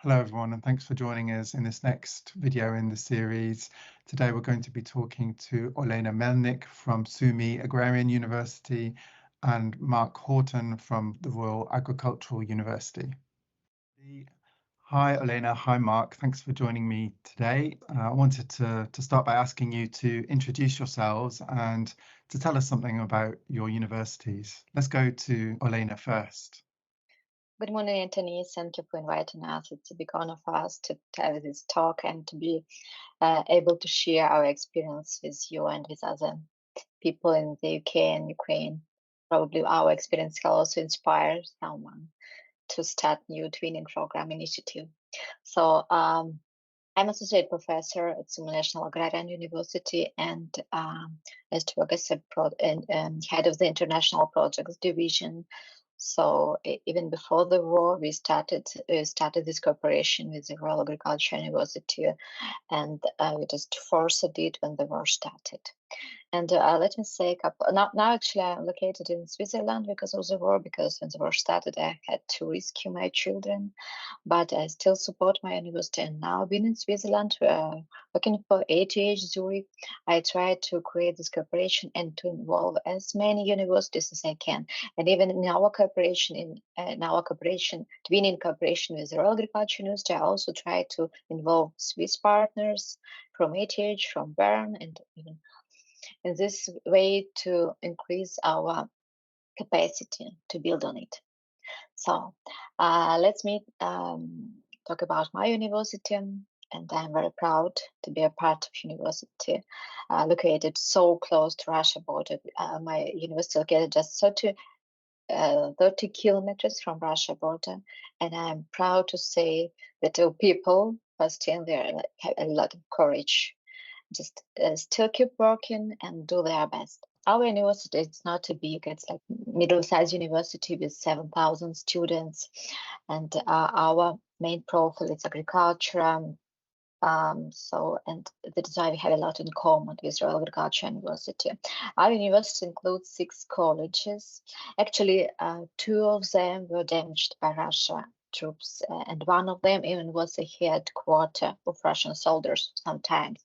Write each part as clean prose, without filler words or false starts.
Hello everyone, and thanks for joining us in this next video in the series. Today we're going to be talking to Olena Melnyk from Sumy Agrarian University and Mark Horton from the Royal Agricultural University. Hi Olena, hi Mark, thanks for joining me today. I wanted to start by asking you to introduce yourselves and to tell us something about your universities. Let's go to Olena first. Good morning, Anthony. Thank you for inviting us. It's a big honor for us to have this talk and to be able to share our experience with you and with other people in the UK and Ukraine. Probably our experience can also inspire someone to start new twinning program initiative. So I'm associate professor at Sumy National Agrarian University and as to work as a head of the international projects division. So even before the war, we started this cooperation with the Royal Agricultural University, and we just forced it when the war started. And let me say now actually I'm located in Switzerland because of the war, because when the war started I had to rescue my children, but I still support my university. And now being in Switzerland, working for ATH Zurich, I try to create this cooperation and to involve as many universities as I can. And even in our cooperation, twinning cooperation with the Royal Agricultural University, I also try to involve Swiss partners from ATH, from Bern, and even in this way to increase our capacity to build on it. So let's talk about my university, and I'm very proud to be a part of university located so close to Russia border. My university located just 30 kilometers from Russia border, and I'm proud to say that the people are still there, have a lot of courage, just still keep working and do their best. Our university is not too big. It's like middle-sized university with 7,000 students, and our main profile is agriculture. And that is why we have a lot in common with Royal Agricultural University. Our university includes 6 colleges. Actually, 2 of them were damaged by Russia troops, and one of them even was a headquarters of Russian soldiers sometimes.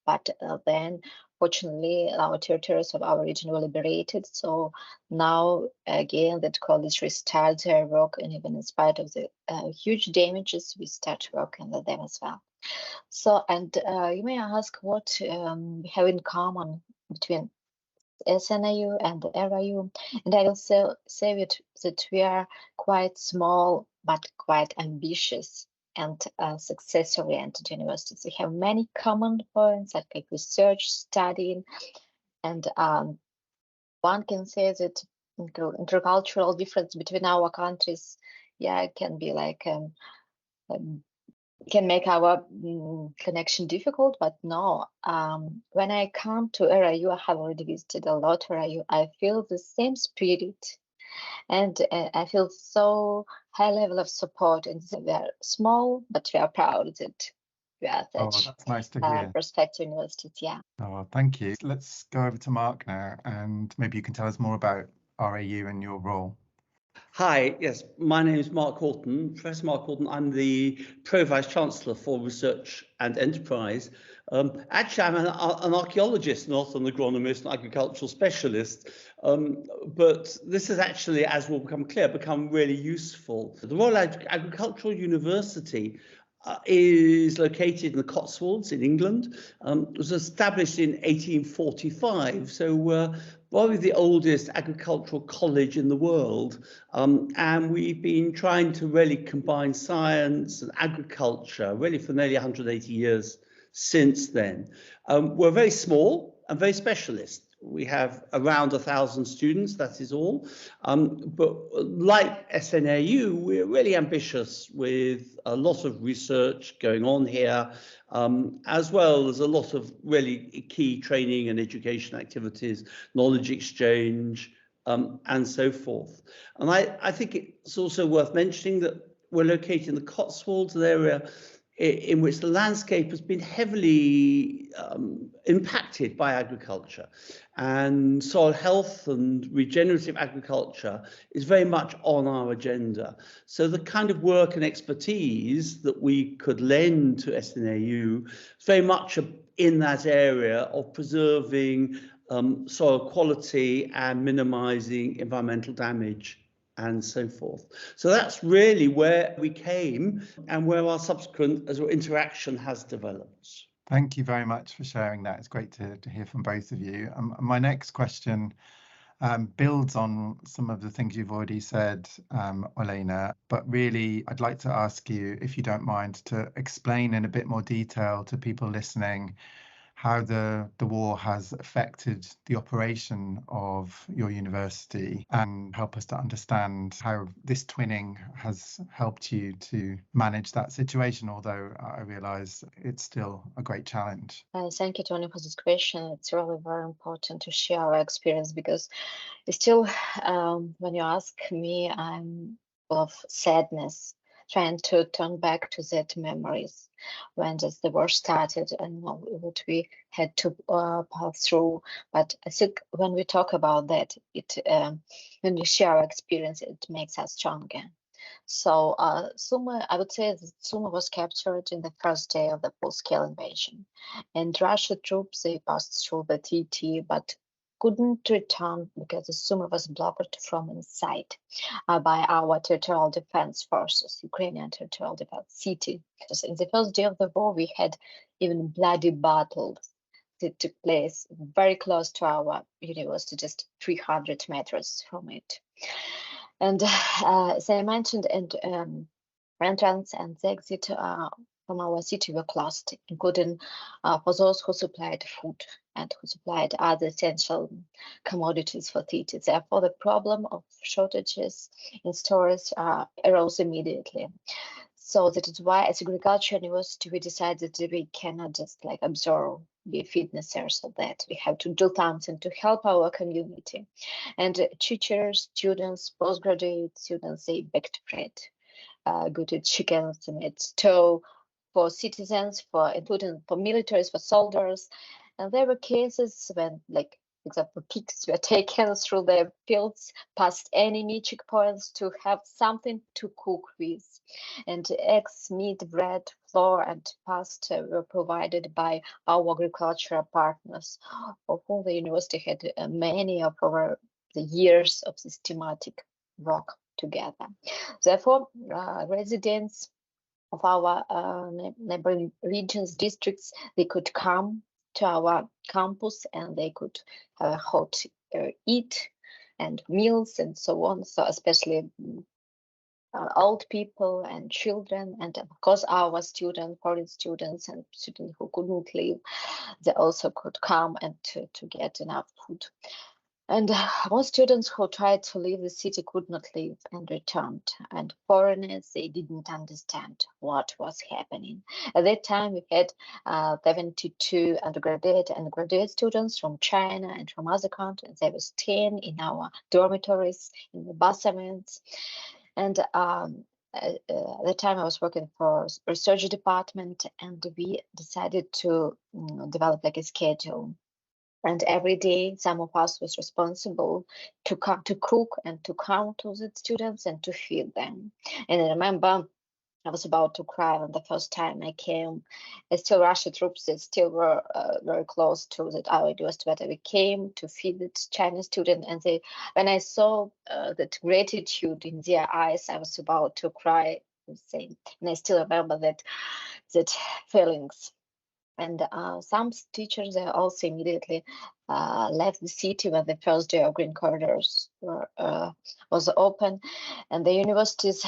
But then, fortunately, our territories of our region were liberated. So now, again, that college restarts their work, and even in spite of the huge damages, we start working with them as well. So, and you may ask what we have in common between SNAU and the RAU, and I will say that we are quite small but quite ambitious and success-oriented universities. We have many common points like research, studying, and one can say that intercultural difference between our countries, it can be like can make our connection difficult, but no. When I come to RAU, I have already visited a lot RAU, I feel the same spirit. And I feel so high level of support, and we are small, but we are proud that we are such that's nice to hear. prospective universities. Yeah. Oh, well, thank you. Let's go over to Mark now, and maybe you can tell us more about RAU and your role. Hi, yes, my name is Mark Horton, Professor Mark Horton. I'm the Pro-Vice Chancellor for Research and Enterprise. Actually, I'm an archaeologist, not an agronomist and agricultural specialist, but this has actually, as will become clear, become really useful. The Royal Agricultural University is located in the Cotswolds in England. It was established in 1845, so probably the oldest agricultural college in the world. And we've been trying to really combine science and agriculture really for nearly 180 years since then. We're very small and very specialist. We have around 1,000 students, that is all. But like SNAU, we're really ambitious with a lot of research going on here, as well as a lot of really key training and education activities, knowledge exchange, and so forth. And I think it's also worth mentioning that we're located in the Cotswolds, an area in which the landscape has been heavily impacted by agriculture, and soil health and regenerative agriculture is very much on our agenda. So the kind of work and expertise that we could lend to SNAU is very much in that area of preserving soil quality and minimizing environmental damage and so forth. So that's really where we came and where our subsequent interaction has developed. Thank you very much for sharing that. It's great to hear from both of you. My next question builds on some of the things you've already said, Olena, but really I'd like to ask you, if you don't mind, to explain in a bit more detail to people listening how the war has affected the operation of your university, and help us to understand how this twinning has helped you to manage that situation, although I realise it's still a great challenge. Thank you, Tony, for this question. It's really very important to share our experience, because it's still, when you ask me, I'm full of sadness, trying to turn back to that memories when just the war started and what we had to pass through. But I think when we talk about that, when we share our experience, it makes us stronger. So Sumy, I would say that Sumy was captured in the first day of the full-scale invasion, and Russian troops, they passed through the TT, but couldn't return because the Sumy was blocked from inside by our territorial defense forces, Ukrainian territorial defense city. Because in the first day of the war, we had even bloody battles that took place very close to our university, just 300 meters from it. And as I mentioned, entrance and the exit from our city were closed, including for those who supplied food and who supplied other essential commodities for cities. Therefore, the problem of shortages in stores arose immediately. So that is why, as agriculture university, we decided that we cannot just like absorb, be witnessers of that. We have to do something to help our community. And teachers, students, postgraduate students, they baked bread, good at chickens, made stew for citizens, including for militaries, for soldiers. And there were cases when, like, for example, pigs were taken through their fields past enemy checkpoints to have something to cook with. And eggs, meat, bread, flour, and pasta were provided by our agricultural partners, of whom the university had many of over the years of systematic work together. Therefore, residents of our neighboring regions, districts, they could come to our campus and they could have a hot eat and meals and so on. So especially old people and children, and of course our students, foreign students and students who couldn't leave, they also could come and to get enough food. And most students who tried to leave the city could not leave and returned. And foreigners, they didn't understand what was happening. At that time, we had 72 undergraduate and graduate students from China and from other countries. There was 10 in our dormitories, in the basements. And at the time I was working for research department, and we decided to develop like a schedule. And every day, some of us was responsible to come to cook and to come to the students and to feed them. And I remember I was about to cry when the first time I came. Still, Russian troops that still were very close to our university, but we came to feed the Chinese student. And when I saw that gratitude in their eyes, I was about to cry. And I still remember that feelings. And some teachers, they also immediately left the city when the first day of green corridors was open. And the universities,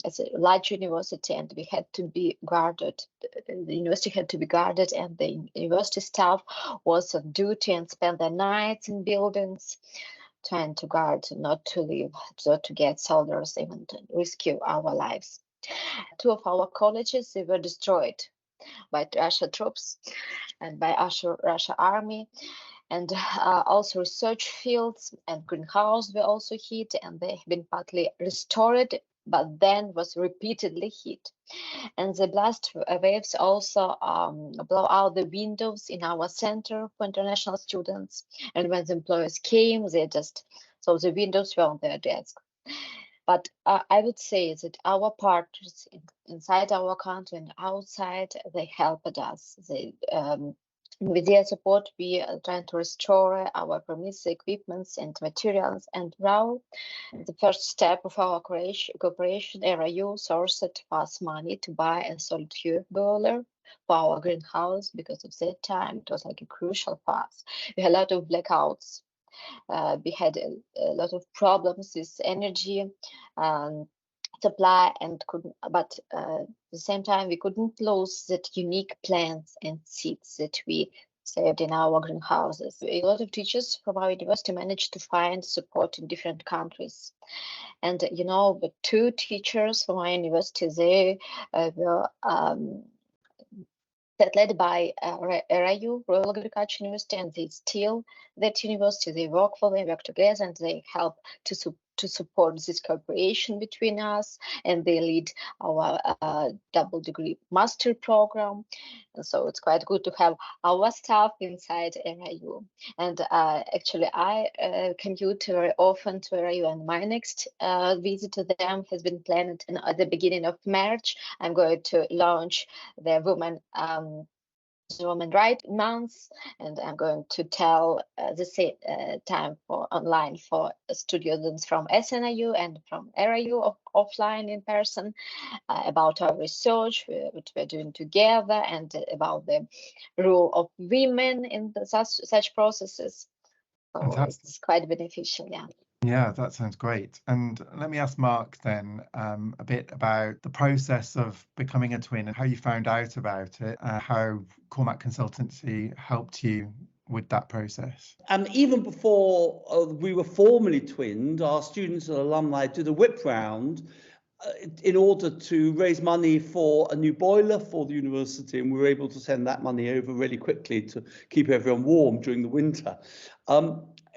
it's a large university, and we had to be guarded. The university had to be guarded, and the university staff was on duty and spent their nights in buildings trying to guard, not to leave, so to get soldiers, even to rescue our lives. 2 of our colleges, they were destroyed by Russian troops and by Russia army, and also research fields and greenhouses were also hit, and they have been partly restored but then was repeatedly hit. And the blast waves also blow out the windows in our center for international students. And when the employers came, so the windows were on their desk. But I would say that our partners inside our country and outside, they helped us. With their support, we are trying to restore our premises, equipments, and materials. And RAU, the first step of our cooperation, RAU sourced us money to buy a solid fuel boiler for our greenhouse, because at that time it was like a crucial for us. We had a lot of blackouts. We had a lot of problems with energy supply, but at the same time we couldn't lose that unique plants and seeds that we saved in our greenhouses. A lot of teachers from our university managed to find support in different countries. And the 2 teachers from our university, they were led by RAU, Royal Agricultural University, and they still that university. They work together, and they help to support this cooperation between us, and they lead our double degree master program. And so it's quite good to have our staff inside RAU. And actually, I commute very often to RAU, and my next visit to them has been planned at the beginning of March. I'm going to launch the Women Right Month, and I'm going to tell the same time for online for students from SNAU and from RAU offline in person about our research, which we're doing together, and about the role of women in such processes. So Fantastic. it's quite beneficial, yeah. Yeah, that sounds great. And let me ask Mark then a bit about the process of becoming a twin and how you found out about it, how Cormac Consultancy helped you with that process. Even before we were formally twinned, our students and alumni did a whip round in order to raise money for a new boiler for the university, and we were able to send that money over really quickly to keep everyone warm during the winter.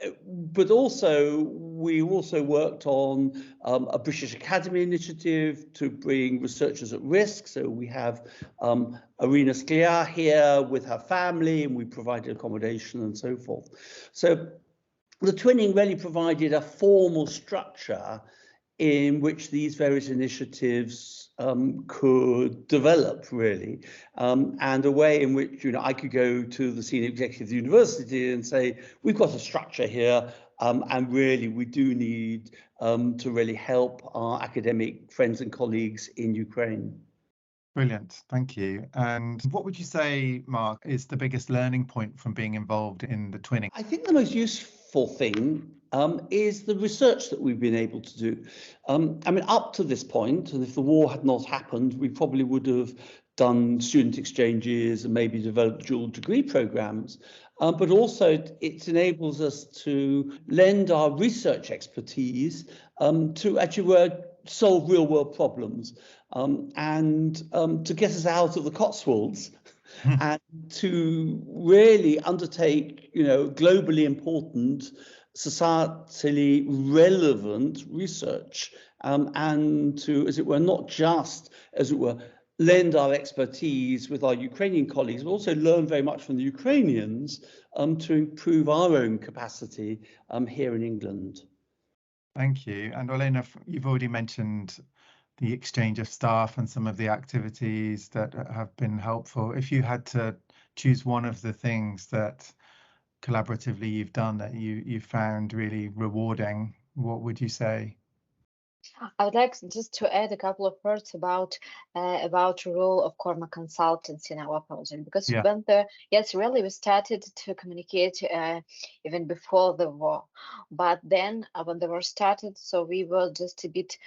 But we also worked on a British Academy initiative to bring researchers at risk. So we have Arena Skliar here with her family, and we provided accommodation and so forth. So the twinning really provided a formal structure in which these various initiatives could develop, really, and a way in which I could go to the senior executive of the university and say, we've got a structure here, and really we do need to really help our academic friends and colleagues in Ukraine. Brilliant, thank you. And what would you say, Mark, is the biggest learning point from being involved in the twinning? I think the most useful thing is the research that we've been able to do. Up to this point, and if the war had not happened, we probably would have done student exchanges and maybe developed dual degree programs. But also it enables us to lend our research expertise to actually solve real world problems and to get us out of the Cotswolds and to really undertake, globally important, societally relevant research, and to, as it were, not just, lend our expertise with our Ukrainian colleagues, but also learn very much from the Ukrainians to improve our own capacity here in England. Thank you. And Olena, you've already mentioned the exchange of staff and some of the activities that have been helpful. If you had to choose one of the things that collaboratively you've done that you found really rewarding, what would you say? I would like just to add a couple of words about the role of Cormac Consultancy in our project, because really we started to communicate even before the war, but then when the war started, so we were just a bit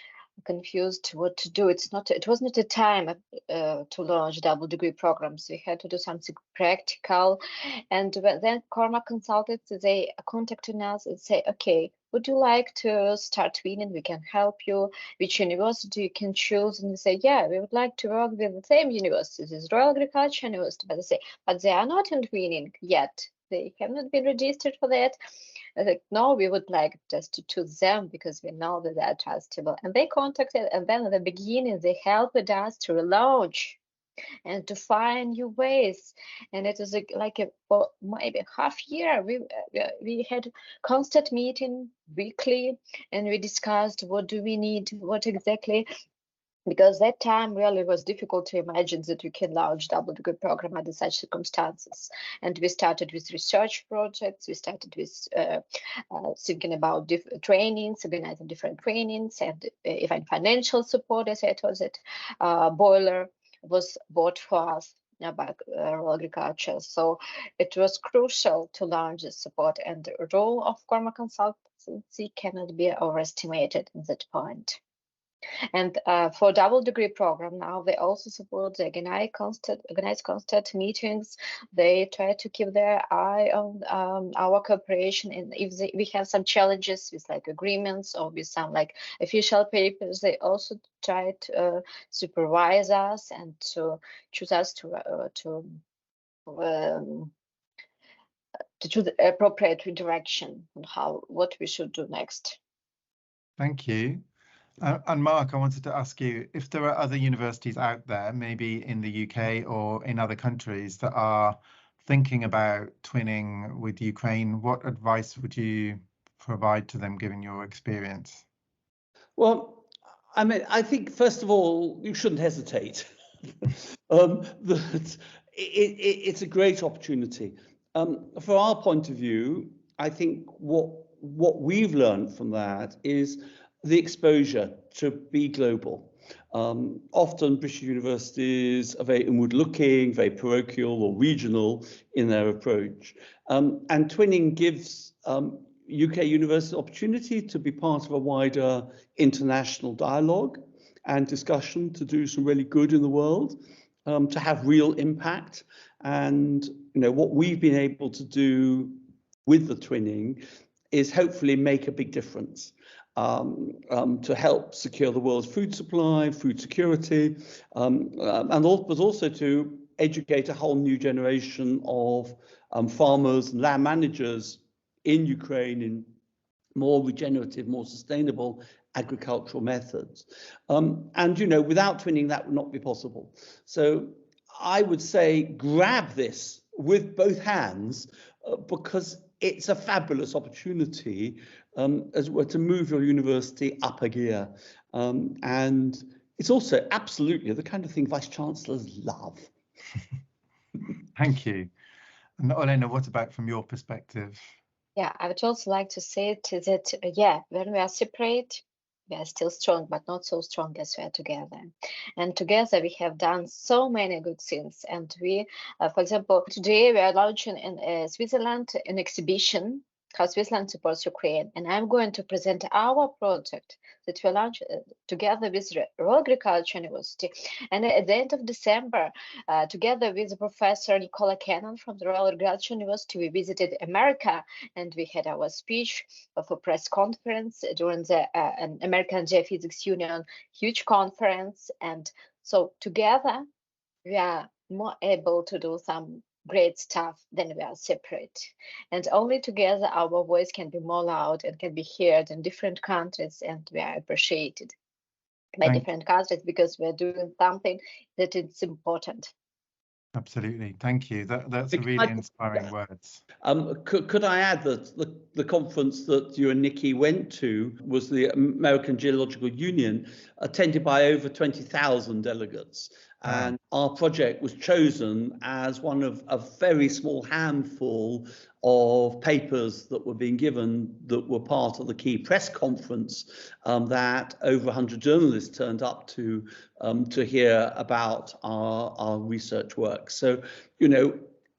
confused what to do. It was not a time to launch double degree programs. We had to do something practical, and then Cormac Consultants, they contacted us and say, okay, would you like to start twinning? We can help you. Which university you can choose? And they say, yeah, we would like to work with the same universities as Royal Agricultural University. But they are not in twinning yet. They have not been registered for that. I think, no, we would like just to choose them because we know that they are trustable. And they contacted, and then at the beginning, they helped us to relaunch and to find new ways. And it was for maybe half year, we had constant meeting weekly, and we discussed what do we need, what exactly, because that time really was difficult to imagine that you can launch double degree program under such circumstances. And we started with research projects. We started with thinking about trainings, organizing different trainings, and even financial support, as I told it. Boiler was bought for us by rural agriculture. So it was crucial to launch this support, and the role of Corma consultancy cannot be overestimated at that point. And for double degree program now, they also support the organize constant meetings. They try to keep their eye on our cooperation, and if we have some challenges with like agreements or with some like official papers, they also try to supervise us and to choose us to choose the appropriate direction on what we should do next. Thank you. And Mark, I wanted to ask you if there are other universities out there, maybe in the UK or in other countries, that are thinking about twinning with Ukraine. What advice would you provide to them, given your experience? Well, I mean, I think first of all, you shouldn't hesitate. It's a great opportunity. For our point of view, I think what we've learned from that is the exposure to be global. Often British universities are very inward-looking, very parochial or regional in their approach. And twinning gives UK universities opportunity to be part of a wider international dialogue and discussion, to do some really good in the world, to have real impact. And what we've been able to do with the twinning is hopefully make a big difference. To help secure the world's food supply, food security, but also to educate a whole new generation of farmers and land managers in Ukraine in more regenerative, more sustainable agricultural methods. And without twinning, that would not be possible. So I would say grab this with both hands, because it's a fabulous opportunity as well to move your university up a gear. And it's also absolutely the kind of thing vice chancellors love. Thank you. And Olena, what about from your perspective? Yeah, I would also like to say that, when we are separate, we are still strong, but not so strong as we are together. And together we have done so many good things. And we, for example, today we are launching in Switzerland an exhibition, how Switzerland supports Ukraine. And I'm going to present our project that we launched together with Rural Agriculture University. And at the end of December, together with Professor Nicola Cannon from the Rural Agriculture University, we visited America, and we had our speech of a press conference during the American Geophysics Union huge conference. And so together we are more able to do some great stuff than we are separate. And only together our voice can be more loud and can be heard in different countries, and we are appreciated by different countries because we're doing something that is important. Absolutely. Thank you. That's a really inspiring words. Could I add that the conference that you and Nikki went to was the American Geological Union, attended by over 20,000 delegates. And our project was chosen as one of a very small handful of papers that were being given that were part of the key press conference that over 100 journalists turned up to hear about our research work. So,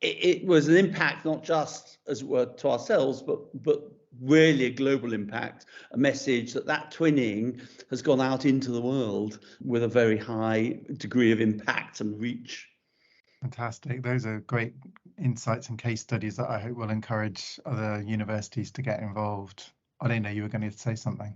it was an impact not just, as it were, to ourselves, but really a global impact, a message that twinning has gone out into the world with a very high degree of impact and reach. Fantastic. Those are great insights and case studies that I hope will encourage other universities to get involved. Olena, you were going to say something.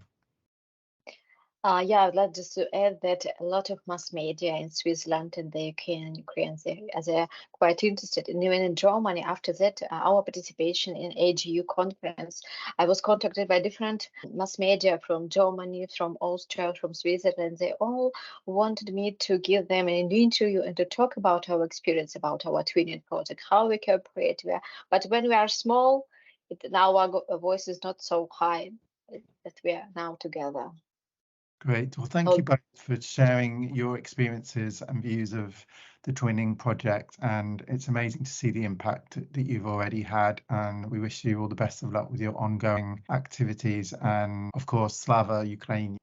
Yeah, I'd like just to add that a lot of mass media in Switzerland and the UK and Ukraine, they're quite interested. And even in Germany, after that, our participation in AGU conference, I was contacted by different mass media from Germany, from Austria, from Switzerland. They all wanted me to give them an interview and to talk about our experience, about our twinning project, how we cooperate. But when we are small, now our voice is not so high that we are now together. Great. Well, thank you both for sharing your experiences and views of the Twinning project. And it's amazing to see the impact that you've already had. And we wish you all the best of luck with your ongoing activities. And of course, Slava Ukraine.